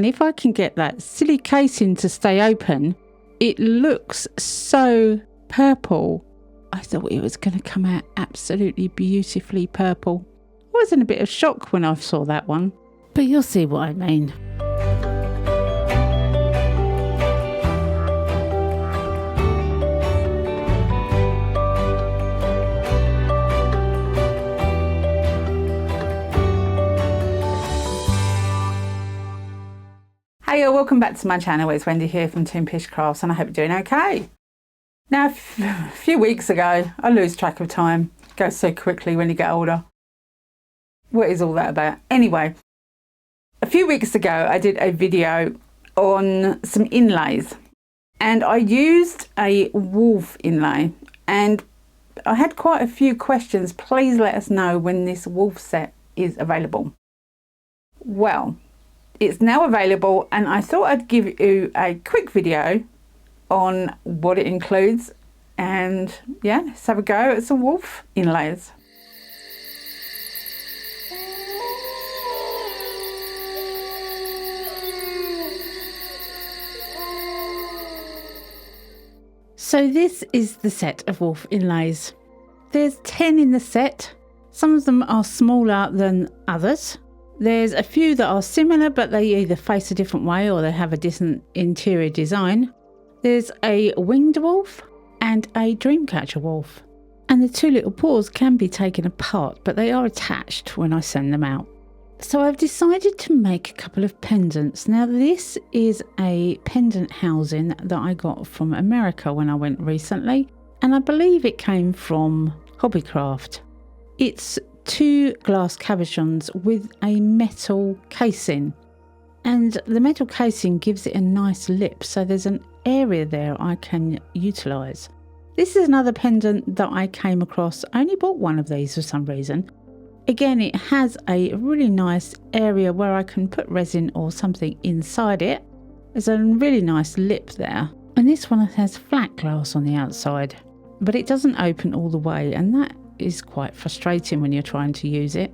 And if I can get that silly casing to stay open, it looks so purple. I thought it was going to come out absolutely beautifully purple. I was in a bit of shock when I saw that one, but you'll see what I mean. Hey, welcome back to my channel. It's Wendy here from Toonpish Crafts, and I hope you're doing okay. Now, a few weeks ago, I lose track of time. It goes so quickly when you get older. What is all that about? Anyway, a few weeks ago, I did a video on some inlays, and I used a wolf inlay, and I had quite a few questions. Please let us know when this wolf set is available. Well, it's now available, and I thought I'd give you a quick video on what it includes, and yeah, let's have a go at some wolf inlays. So this is the set of wolf inlays. There's 10 in the set. Some of them are smaller than others. There's a few that are similar, but they either face a different way or they have a different interior design. There's a winged wolf and a dreamcatcher wolf. And the two little paws can be taken apart, but they are attached when I send them out. So I've decided to make a couple of pendants. Now this is a pendant housing that I got from America when I went recently, and I believe it came from Hobbycraft. It's 2 glass cabochons with a metal casing, and the metal casing gives it a nice lip, so there's an area there I can utilise. This is another pendant that I came across. I only bought one of these for some reason. Again, it has a really nice area where I can put resin or something inside it. There's a really nice lip there, and this one has flat glass on the outside, but it doesn't open all the way, and that is quite frustrating when you're trying to use it.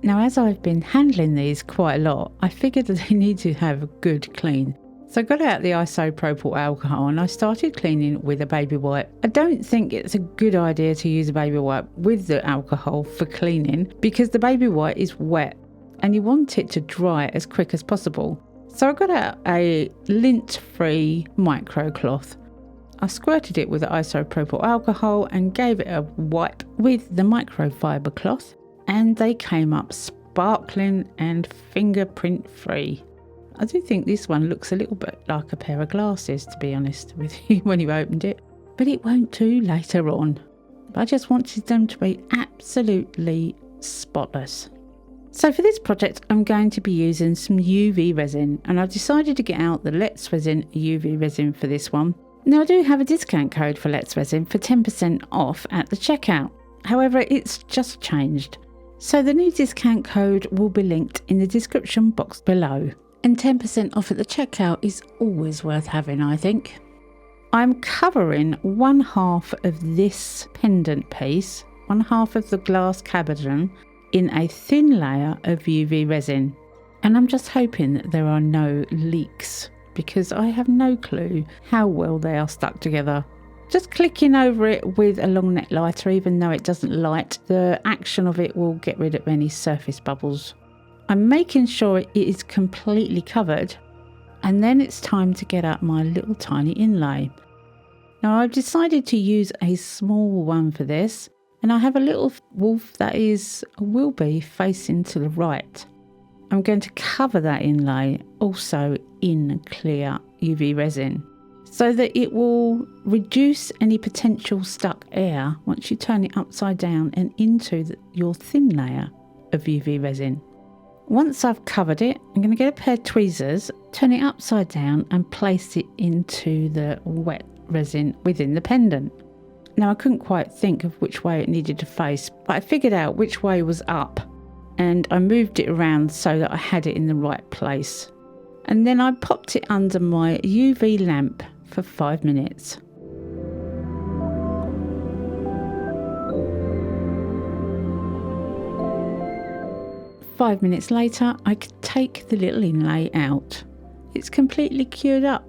Now, as I've been handling these quite a lot, I figured that they need to have a good clean. So I got out the isopropyl alcohol and I started cleaning with a baby wipe. I don't think it's a good idea to use a baby wipe with the alcohol for cleaning, because the baby wipe is wet and you want it to dry as quick as possible. So I got out a lint-free microcloth. I squirted it with the isopropyl alcohol and gave it a wipe with the microfiber cloth, and they came up sparkling and fingerprint free. I do think this one looks a little bit like a pair of glasses, to be honest with you, when you opened it, but it won't do later on. I just wanted them to be absolutely spotless. So for this project, I'm going to be using some UV resin, and I've decided to get out the Let's Resin UV resin for this one. Now, I do have a discount code for Let's Resin for 10% off at the checkout. However, it's just changed. So the new discount code will be linked in the description box below. And 10% off at the checkout is always worth having, I think. I'm covering 1/2 of this pendant piece, 1/2 of the glass cabochon, in a thin layer of UV resin. And I'm just hoping that there are no leaks, because I have no clue how well they are stuck together. Just clicking over it with a long neck lighter, even though it doesn't light, the action of it will get rid of any surface bubbles. I'm making sure it is completely covered, and then it's time to get out my little tiny inlay. Now I've decided to use a small one for this, and I have a little wolf that will be facing to the right. I'm going to cover that inlay also in clear UV resin, so that it will reduce any potential stuck air once you turn it upside down and into your thin layer of UV resin. Once I've covered it, I'm going to get a pair of tweezers, turn it upside down and place it into the wet resin within the pendant. Now, I couldn't quite think of which way it needed to face, but I figured out which way was up, and I moved it around so that I had it in the right place. And then I popped it under my UV lamp for 5 minutes. 5 minutes later, I could take the little inlay out. It's completely cured up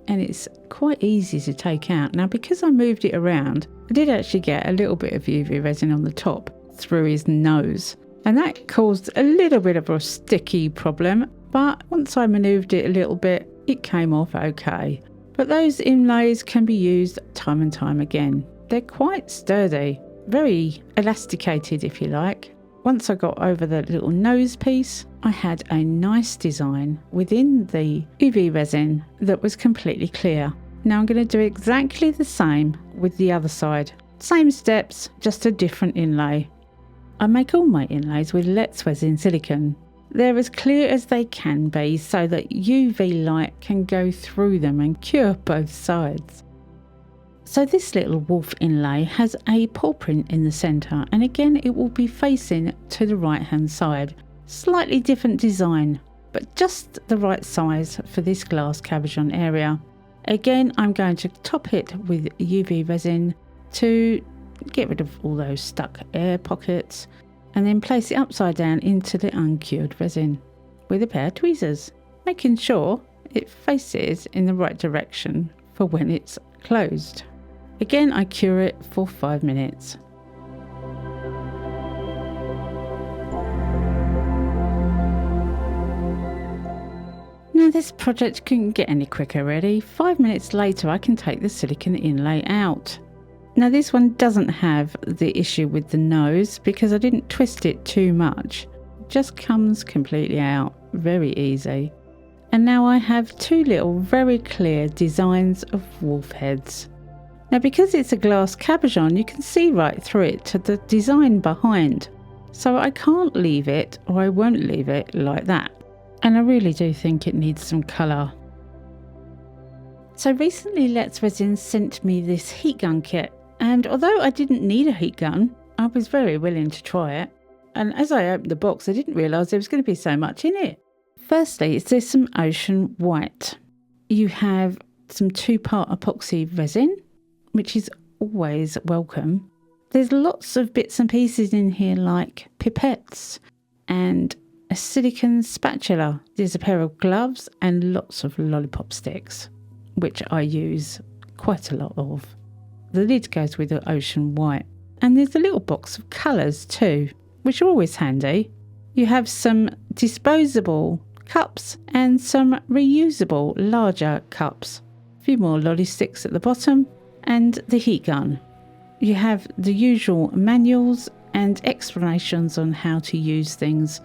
and it's quite easy to take out. Now, because I moved it around, I did actually get a little bit of UV resin on the top through his nose, and that caused a little bit of a sticky problem, but once I manoeuvred it a little bit, it came off okay. But those inlays can be used time and time again. They're quite sturdy, very elasticated if you like. Once I got over the little nose piece, I had a nice design within the UV resin that was completely clear. Now I'm going to do exactly the same with the other side. Same steps, just a different inlay. I make all my inlays with Let's Resin silicone. They're as clear as they can be so that UV light can go through them and cure both sides. So this little wolf inlay has a paw print in the centre, and again it will be facing to the right hand side. Slightly different design, but just the right size for this glass cabochon area. Again, I'm going to top it with UV resin to get rid of all those stuck air pockets, and then place it upside down into the uncured resin with a pair of tweezers, making sure it faces in the right direction for when it's closed. Again, I cure it for 5 minutes. Now this project couldn't get any quicker really. 5 minutes later I can take the silicone inlay out. Now this one doesn't have the issue with the nose because I didn't twist it too much. It just comes completely out, very easy. And now I have two little very clear designs of wolf heads. Now because it's a glass cabochon, you can see right through it to the design behind. So I can't leave it, or I won't leave it like that. And I really do think it needs some colour. So recently Let's Resin sent me this heat gun kit, and although I didn't need a heat gun, I was very willing to try it. And as I opened the box, I didn't realise there was going to be so much in it. Firstly, there's some ocean white. You have some 2-part epoxy resin, which is always welcome. There's lots of bits and pieces in here like pipettes and a silicone spatula. There's a pair of gloves and lots of lollipop sticks, which I use quite a lot of. The lid goes with the ocean white. And there's a little box of colours too, which are always handy. You have some disposable cups and some reusable larger cups. A few more lolly sticks at the bottom, and the heat gun. You have the usual manuals and explanations on how to use things.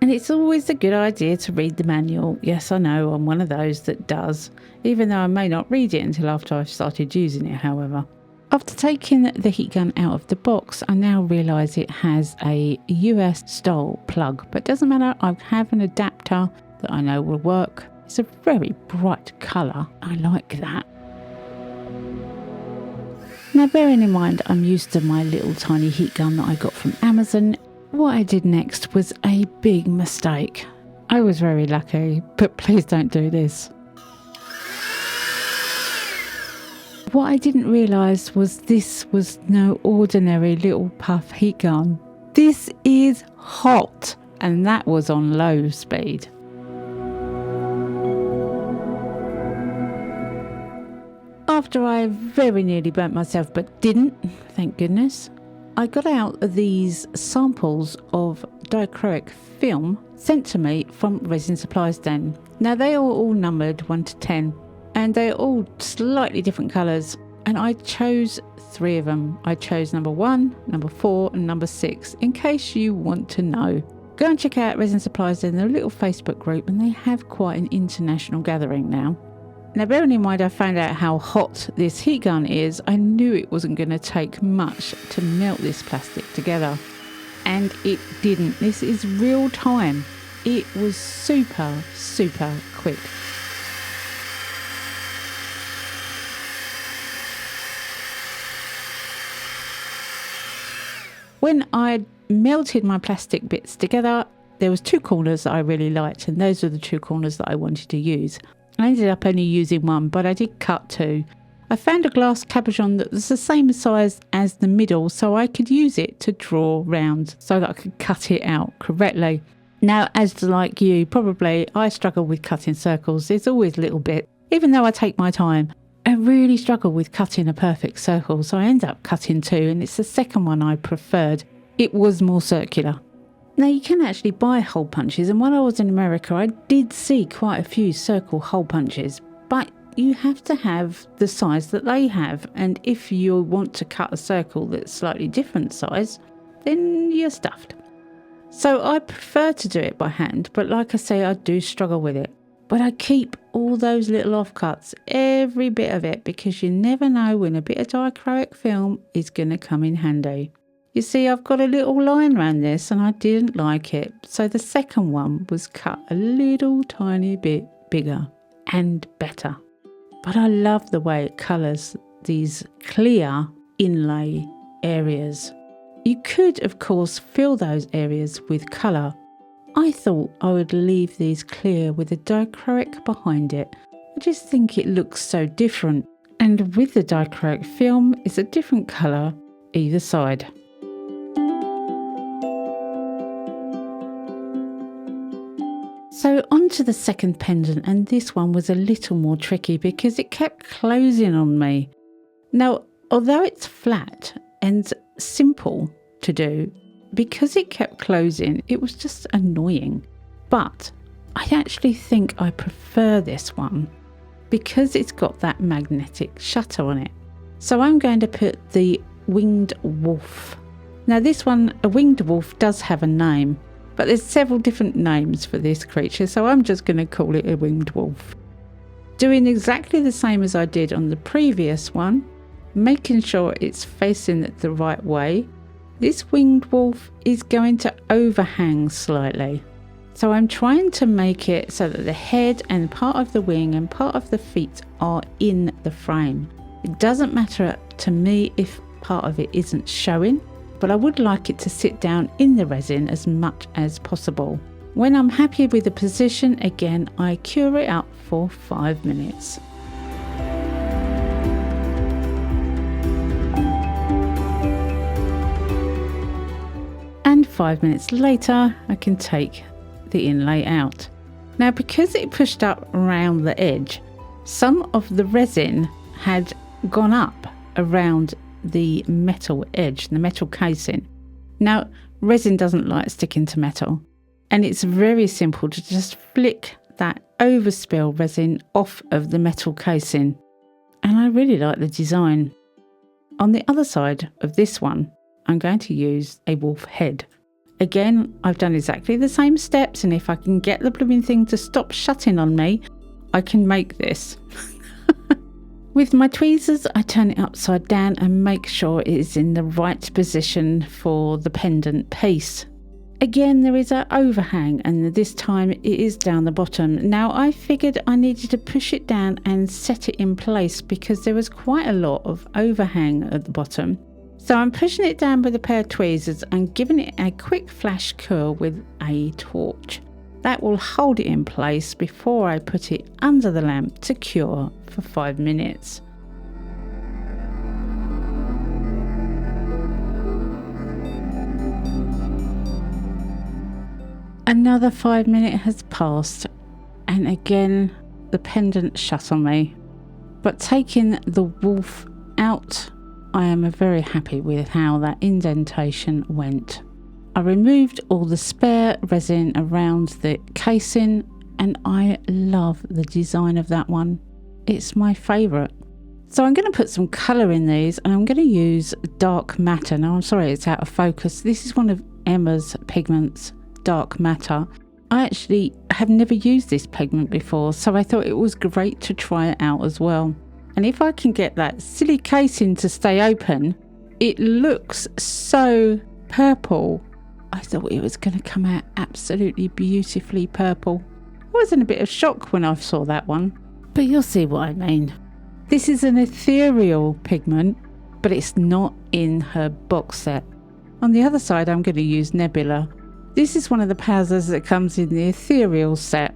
And it's always a good idea to read the manual. Yes, I know, I'm one of those that does, even though I may not read it until after I've started using it, however. After taking the heat gun out of the box, I now realise it has a US style plug, but it doesn't matter, I have an adapter that I know will work. It's a very bright colour, I like that. Now bearing in mind I'm used to my little tiny heat gun that I got from Amazon, what I did next was a big mistake. I was very lucky, but please don't do this. What I didn't realise was this was no ordinary little puff heat gun. This is hot, and that was on low speed. After I very nearly burnt myself, but didn't, thank goodness, I got out these samples of diacrylic film sent to me from Resin Supplies Den. Now they are all numbered 1 to 10, and they're all slightly different colours, and I chose 3 of them. I chose number 1, number 4 and number 6, in case you want to know. Go and check out Resin Supplies Den, they're a little Facebook group and they have quite an international gathering now. Now bearing in mind I found out how hot this heat gun is, I knew it wasn't going to take much to melt this plastic together. And it didn't. This is real time. It was super quick. When I melted my plastic bits together, there was 2 corners that I really liked, and those are the 2 corners that I wanted to use. I ended up only using 1, but I did cut 2. I found a glass cabochon that was the same size as the middle, so I could use it to draw round so that I could cut it out correctly. Now, as like you, probably I struggle with cutting circles. There's always a little bit, even though I take my time. I really struggle with cutting a perfect circle, so I end up cutting two, and it's the second one I preferred. It was more circular. Now, you can actually buy hole punches, and when I was in America, I did see quite a few circle hole punches, but you have to have the size that they have, and if you want to cut a circle that's slightly different size, then you're stuffed. So I prefer to do it by hand, but like I say, I do struggle with it. But I keep all those little offcuts, every bit of it, because you never know when a bit of diacrylic film is going to come in handy. You see, I've got a little line around this and I didn't like it, so the second one was cut a little tiny bit bigger and better. But I love the way it colours these clear inlay areas. You could, of course, fill those areas with colour. I thought I would leave these clear with a diacrylic behind it. I just think it looks so different. And with the diacrylic film, it's a different colour either side. So on to the second pendant, and this one was a little more tricky because it kept closing on me. Now, although it's flat and simple to do, because it kept closing, it was just annoying. But I actually think I prefer this one because it's got that magnetic shutter on it. So I'm going to put the winged wolf. Now this one, a winged wolf, does have a name, but there's several different names for this creature, so I'm just going to call it a winged wolf. Doing exactly the same as I did on the previous one, making sure it's facing it the right way. This winged wolf is going to overhang slightly. So I'm trying to make it so that the head and part of the wing and part of the feet are in the frame. It doesn't matter to me if part of it isn't showing, but I would like it to sit down in the resin as much as possible. When I'm happy with the position, again, I cure it up for 5 minutes. And 5 minutes later, I can take the inlay out. Now, because it pushed up around the edge, some of the resin had gone up around the metal edge, the metal casing. Now, resin doesn't like sticking to metal, and it's very simple to just flick that overspill resin off of the metal casing. And I really like the design. On the other side of this one, I'm going to use a wolf head. Again, I've done exactly the same steps, and if I can get the blooming thing to stop shutting on me, I can make this. With my tweezers, I turn it upside down and make sure it is in the right position for the pendant piece. Again, there is an overhang, and this time it is down the bottom. Now, I figured I needed to push it down and set it in place because there was quite a lot of overhang at the bottom. So I'm pushing it down with a pair of tweezers and giving it a quick flash cure with a torch. That will hold it in place before I put it under the lamp to cure for 5 minutes. Another 5 minutes has passed, and again the pendant shut on me. But taking the wolf out, I am very happy with how that indentation went. I removed all the spare resin around the casing, and I love the design of that one. It's my favourite. So I'm going to put some colour in these, and I'm going to use dark matter. Now, I'm sorry it's out of focus. This is one of Emma's pigments, dark matter. I actually have never used this pigment before, so I thought it was great to try it out as well. And if I can get that silly casing to stay open, it looks so purple. I thought it was going to come out absolutely beautifully purple. I was in a bit of shock when I saw that one, but you'll see what I mean. This is an ethereal pigment, but it's not in her box set. On the other side, I'm going to use Nebula. This is one of the powders that comes in the ethereal set,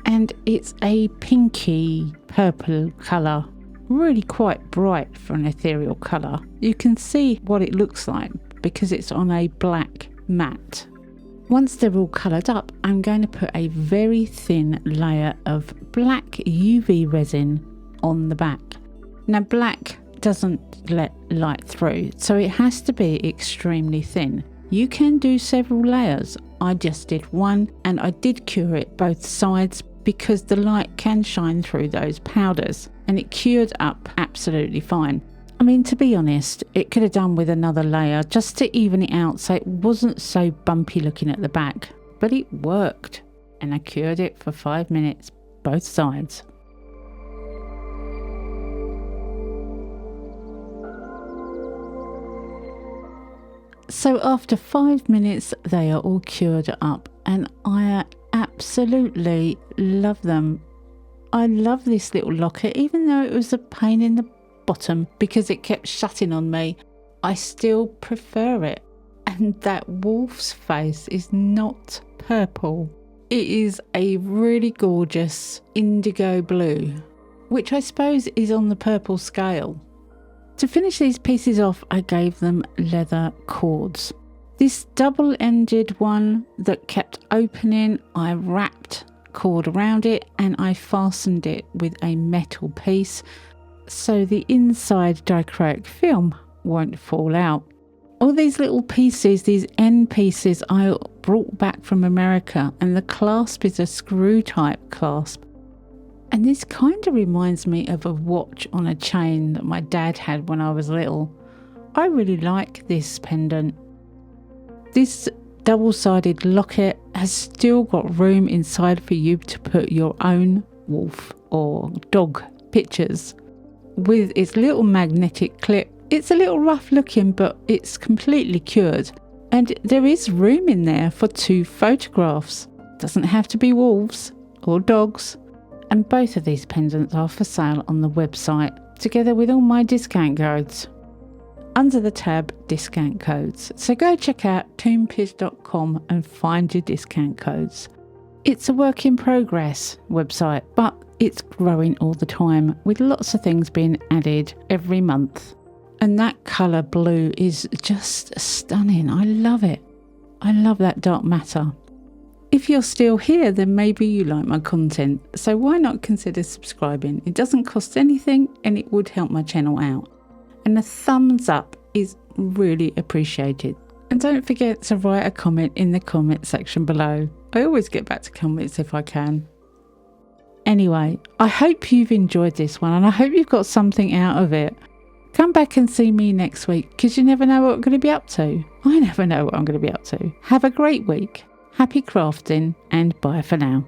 and it's a pinky purple colour. really quite bright for an ethereal colour. You can see what it looks like because it's on a black mat. Once they're all coloured up, I'm going to put a very thin layer of black UV resin on the back. Now black doesn't let light through, so it has to be extremely thin. You can do several layers. I just did one, and I did cure it both sides because the light can shine through those powders, and it cured up absolutely fine. I mean, to be honest, it could have done with another layer just to even it out so it wasn't so bumpy looking at the back, but it worked, and I cured it for 5 minutes both sides. So after 5 minutes they are all cured up, and I absolutely love them. I love this little locket, even though it was a pain in the bottom because it kept shutting on me. I still prefer it. And that wolf's face is not purple. It is a really gorgeous indigo blue, which I suppose is on the purple scale. To finish these pieces off, I gave them leather cords. This double-ended one that kept opening, I wrapped cord around it and I fastened it with a metal piece so the inside dichroic film won't fall out. All these little pieces, these end pieces, I brought back from America, and the clasp is a screw type clasp. And this kind of reminds me of a watch on a chain that my dad had when I was little. I really like this pendant. This double-sided locket has still got room inside for you to put your own wolf or dog pictures. With its little magnetic clip, it's a little rough looking, but it's completely cured. And there is room in there for 2 photographs. Doesn't have to be wolves or dogs. And both of these pendants are for sale on the website, together with all my discount codes, under the tab discount codes. So go check out toonpish.com and find your discount codes. It's a work in progress website, but it's growing all the time with lots of things being added every month. And that colour blue is just stunning. I love it. I love that dark matter. If you're still here, then maybe you like my content, so why not consider subscribing? It doesn't cost anything and it would help my channel out. And a thumbs up is really appreciated. And don't forget to write a comment in the comment section below. I always get back to comments if I can. Anyway, I hope you've enjoyed this one and I hope you've got something out of it. Come back and see me next week because you never know what I'm going to be up to. I never know what I'm going to be up to. Have a great week. Happy crafting and bye for now.